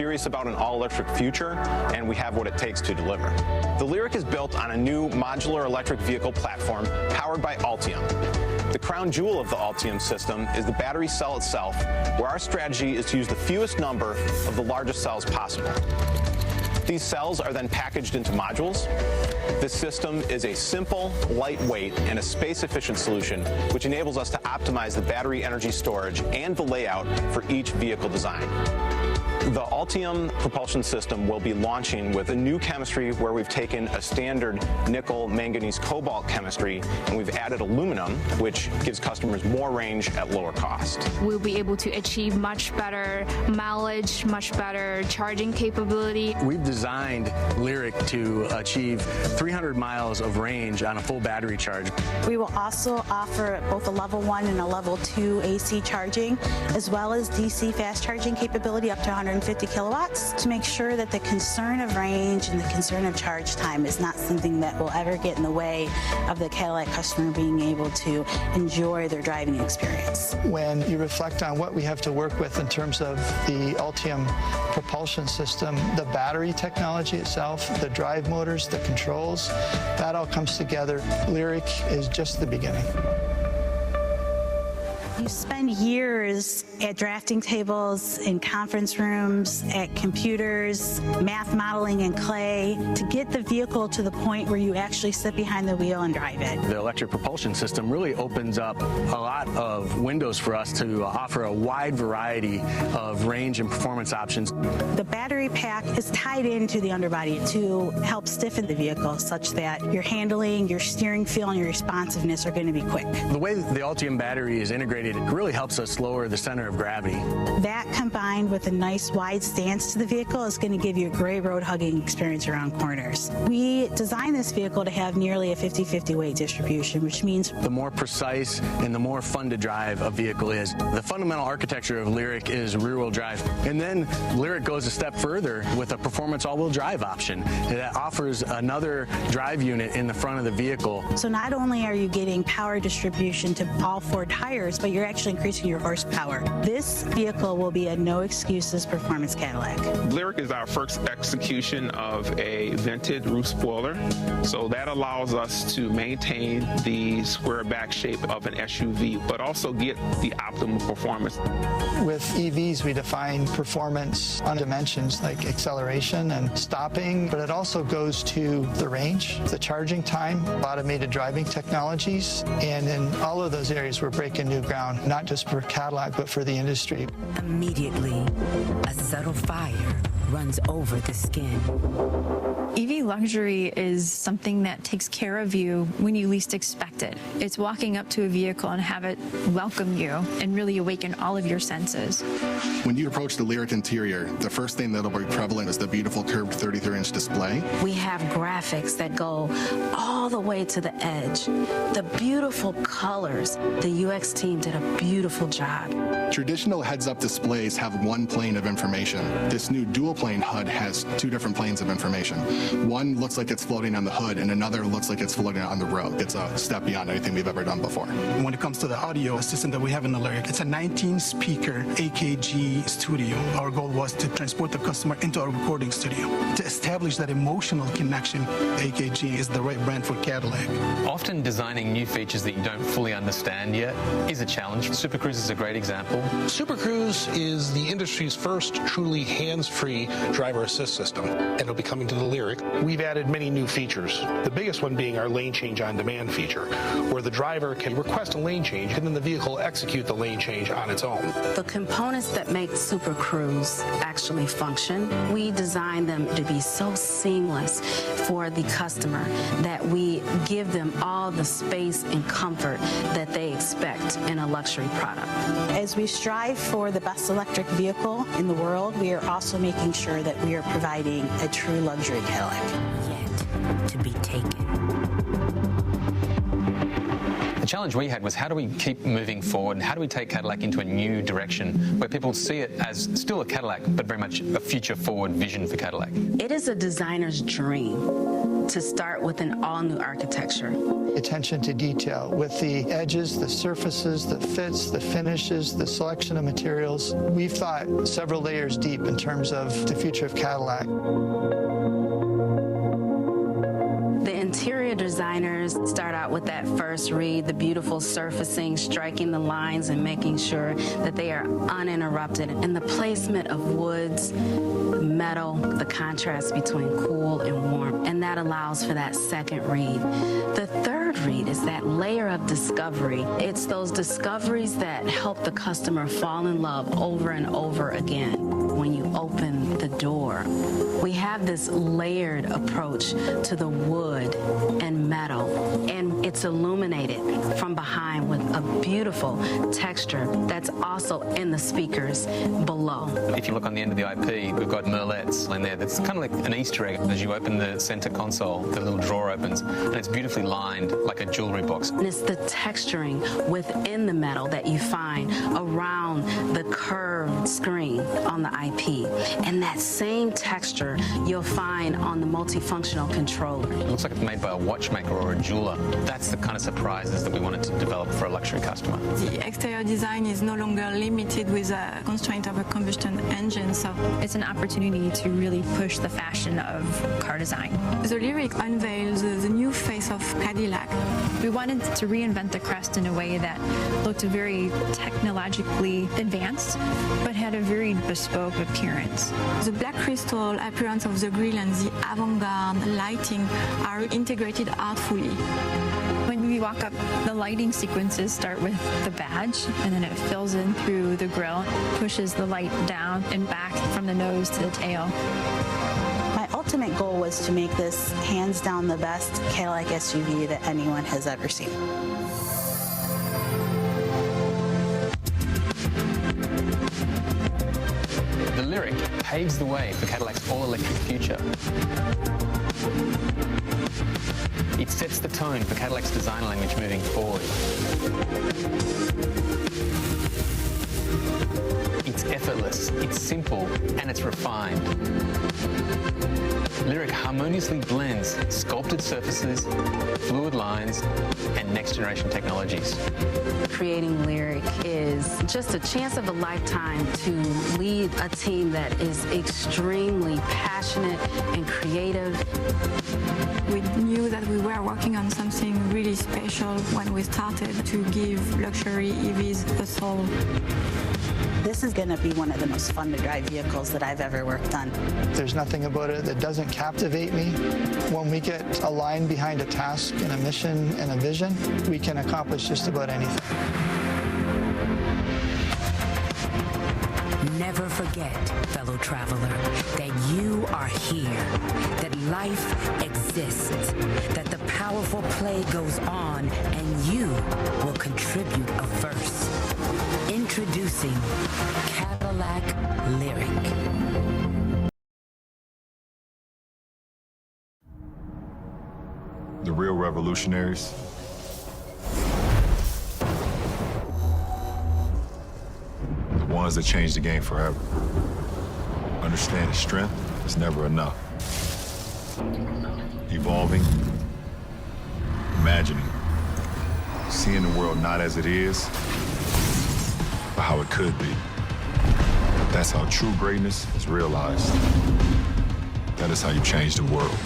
serious about an all-electric future, and we have what it takes to deliver. The Lyriq is built on a new modular electric vehicle platform powered by Altium. The crown jewel of the Altium system is the battery cell itself, where our strategy is to use the fewest number of the largest cells possible. These cells are then packaged into modules. This system is a simple, lightweight, and a space-efficient solution, which enables us to optimize the battery energy storage and the layout for each vehicle design. The Altium propulsion system will be launching with a new chemistry where we've taken a standard nickel, manganese, cobalt chemistry, and we've added aluminum, which gives customers more range at lower cost. We'll be able to achieve much better mileage, much better charging capability. We've designed Lyriq to achieve 300 miles of range on a full battery charge. We will also offer both a level 1 and a level 2 AC charging, as well as DC fast charging capability up to 150 kilowatts to make sure that the concern of range and the concern of charge time is not something that will ever get in the way of the Cadillac customer being able to enjoy their driving experience. When you reflect on what we have to work with in terms of the Altium propulsion system, the battery technology itself, the drive motors, the controls, that all comes together. Lyriq is just the beginning. You spend years at drafting tables, in conference rooms, at computers, math modeling in clay, to get the vehicle to the point where you actually sit behind the wheel and drive it. The electric propulsion system really opens up a lot of windows for us to offer a wide variety of range and performance options. The battery pack is tied into the underbody to help stiffen the vehicle such that your handling, your steering feel, and your responsiveness are going to be quick. The way the Altium battery is integrated, it really helps us lower the center of gravity. That combined with a nice wide stance to the vehicle is going to give you a great road hugging experience around corners. We designed this vehicle to have nearly a 50-50 weight distribution, which means the more precise and the more fun to drive a vehicle is. The fundamental architecture of Lyriq is rear-wheel drive. And then Lyriq goes a step further with a performance all-wheel drive option that offers another drive unit in the front of the vehicle. So not only are you getting power distribution to all 4 tires, but you're actually increasing your horsepower. This vehicle will be a no excuses performance Cadillac. Lyriq is our first execution of a vented roof spoiler, so that allows us to maintain the square back shape of an SUV, but also get the optimal performance. With EVs, we define performance on dimensions like acceleration and stopping, but it also goes to the range, the charging time, automated driving technologies, and in all of those areas we're breaking new ground, not just for Cadillac, but for the industry. Immediately, a subtle fire runs over the skin. EV luxury is something that takes care of you when you least expect it. It's walking up to a vehicle and have it welcome you and really awaken all of your senses. When you approach the Lyriq interior, the first thing that'll be prevalent is the beautiful curved 33-inch display. We have graphics that go all the way to the edge. The beautiful colors. The UX team did a beautiful job. Traditional heads-up displays have one plane of information. This new dual-plane HUD has 2 different planes of information. One looks like it's floating on the hood, and another looks like it's floating on the road. It's a step beyond anything we've ever done before. When it comes to the audio system that we have in the Lyriq, it's a 19-speaker AKG studio. Our goal was to transport the customer into a recording studio. To establish that emotional connection, AKG is the right brand for Cadillac. Often designing new features that you don't fully understand yet is a challenge. Super Cruise is a great example. Super Cruise is the industry's first truly hands-free driver assist system, and it'll be coming to the Lyriq. We've added many new features, the biggest one being our lane change on demand feature, where the driver can request a lane change and then the vehicle will execute the lane change on its own. The components that make Super Cruise actually function, we designed them to be so seamless for the customer that we give them all the space and comfort that they expect in a luxury product. As we strive for the best electric vehicle in the world, we are also making sure that we are providing a true luxury Cadillac. Yet to be taken. The challenge we had was how do we keep moving forward and how do we take Cadillac into a new direction where people see it as still a Cadillac but very much a future forward vision for Cadillac. It is a designer's dream to start with an all-new architecture. Attention to detail with the edges, the surfaces, the fits, the finishes, the selection of materials. We've thought several layers deep in terms of the future of Cadillac. The interior designers start out with that first read, the beautiful surfacing, striking the lines and making sure that they are uninterrupted. And the placement of woods, metal, the contrast between cool and warm, and that allows for that second read. The third read is that layer of discovery. It's those discoveries that help the customer fall in love over and over again. When you open the door, we have this layered approach to the wood and metal, and it's illuminated from behind with a beautiful texture that's also in the speakers below. If you look on the end of the IP, we've got merlettes in there. That's kind of like an Easter egg. As you open the center console, the little drawer opens, and it's beautifully lined like a jewelry box. And it's the texturing within the metal that you find around the curved screen on the IP. And that same texture you'll find on the multifunctional controller. It looks like it's made by a watchmaker or a jeweler. That's the kind of surprises that we wanted to develop for a luxury customer. The exterior design is no longer limited with a constraint of a combustion engine, so it's an opportunity to really push the fashion of car design. The Lyriq unveils the new face of Cadillac. We wanted to reinvent the Crest in a way that looked very technologically advanced, but had a very bespoke appearance. The black crystal appearance of the grille and the avant-garde lighting are integrated artfully. When we walk up, the lighting sequences start with the badge, and then it fills in through the grille, pushes the light down and back from the nose to the tail. My ultimate goal was to make this hands down the best Cadillac SUV that anyone has ever seen. The Lyriq paves the way for Cadillac's all-electric future. It sets the tone for Cadillac's design language moving forward. It's effortless, it's simple, and it's refined. Lyriq harmoniously blends sculpted surfaces, fluid lines, and next-generation technologies. Creating Lyriq is just a chance of a lifetime to lead a team that is extremely passionate and creative. We knew that we were working on something really special when we started to give luxury EVs a soul. This is going to be one of the most fun to drive vehicles that I've ever worked on. There's nothing about it that doesn't captivate me. When we get aligned behind a task and a mission and a vision, we can accomplish just about anything. Never forget, fellow traveler, that you are here, that life exists, that the powerful play goes on, and you will contribute a verse. Introducing Cadillac Lyriq. The real revolutionaries the ones that change the game forever. Understanding strength is never enough. Evolving, imagining, seeing the world not as it is, but how it could be. That's how true greatness is realized. That is how you change the world.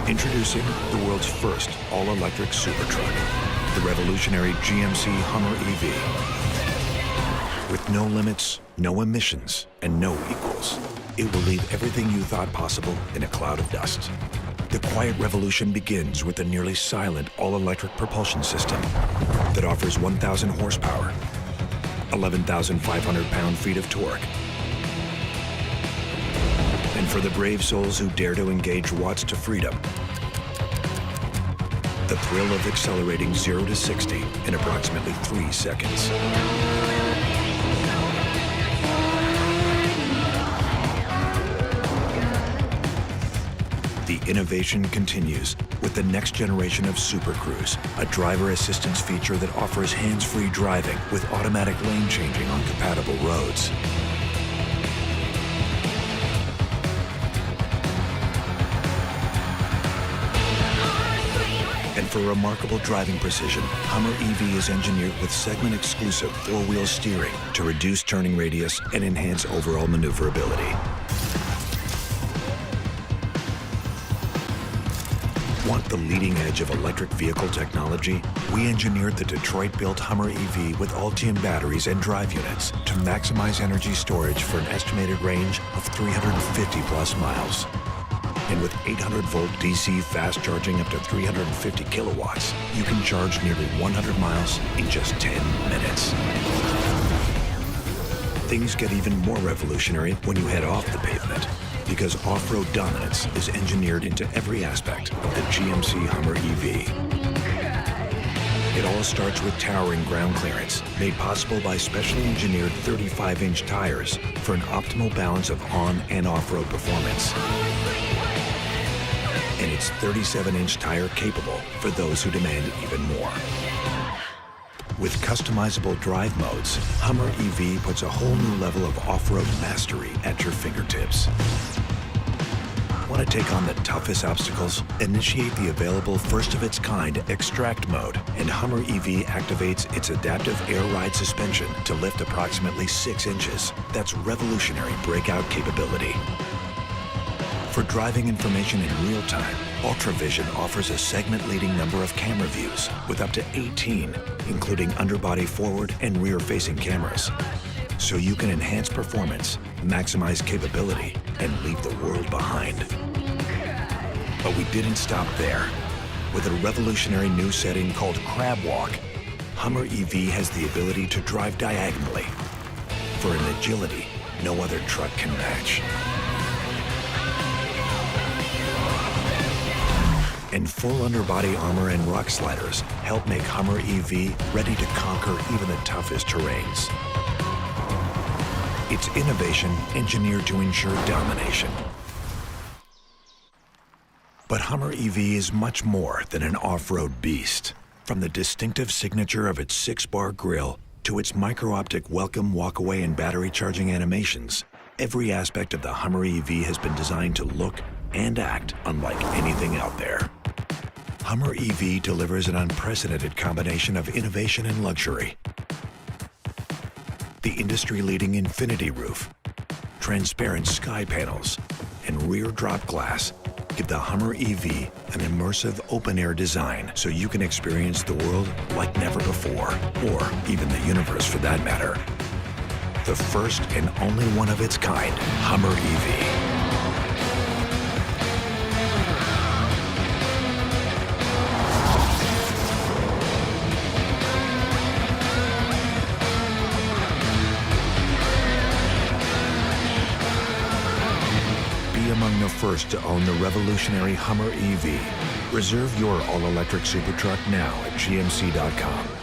Introducing the world's first all-electric super truck, the revolutionary GMC Hummer EV. With no limits, no emissions, and no equals, it will leave everything you thought possible in a cloud of dust. The quiet revolution begins with the nearly silent all-electric propulsion system that offers 1,000 horsepower, 11,500 pound-feet of torque. And for the brave souls who dare to engage watts to freedom, the thrill of accelerating 0 to 60 in approximately 3 seconds. The innovation continues with the next generation of Super Cruise, a driver assistance feature that offers hands-free driving with automatic lane changing on compatible roads. And for remarkable driving precision, Hummer EV is engineered with segment-exclusive four-wheel steering to reduce turning radius and enhance overall maneuverability. Want the leading edge of electric vehicle technology? We engineered the Detroit-built Hummer EV with Altium batteries and drive units to maximize energy storage for an estimated range of 350-plus miles. And with 800-volt DC fast charging up to 350 kilowatts, you can charge nearly 100 miles in just 10 minutes. Things get even more revolutionary when you head off the pavement, because off-road dominance is engineered into every aspect of the GMC Hummer EV. It all starts with towering ground clearance, made possible by specially engineered 35-inch tires for an optimal balance of on- and off-road performance. And it's 37-inch tire capable for those who demand even more. With customizable drive modes, Hummer EV puts a whole new level of off-road mastery at your fingertips. Want to take on the toughest obstacles? Initiate the available first-of-its-kind Extract mode, and Hummer EV activates its adaptive air ride suspension to lift approximately 6 inches. That's revolutionary breakout capability. For driving information in real time, UltraVision offers a segment-leading number of camera views with up to 18, including underbody forward and rear-facing cameras. So you can enhance performance, maximize capability, and leave the world behind. But we didn't stop there. With a revolutionary new setting called Crab Walk, Hummer EV has the ability to drive diagonally for an agility no other truck can match. And full underbody armor and rock sliders help make Hummer EV ready to conquer even the toughest terrains. It's innovation engineered to ensure domination. But Hummer EV is much more than an off-road beast. From the distinctive signature of its 6-bar grille to its micro-optic welcome, walk-away, and battery charging animations, every aspect of the Hummer EV has been designed to look and act unlike anything out there. Hummer EV delivers an unprecedented combination of innovation and luxury. The industry-leading infinity roof, transparent sky panels, and rear drop glass give the Hummer EV an immersive open-air design so you can experience the world like never before, or even the universe for that matter. The first and only one of its kind, Hummer EV. Among the first to own the revolutionary Hummer EV. Reserve your all-electric Super Truck now at GMC.com.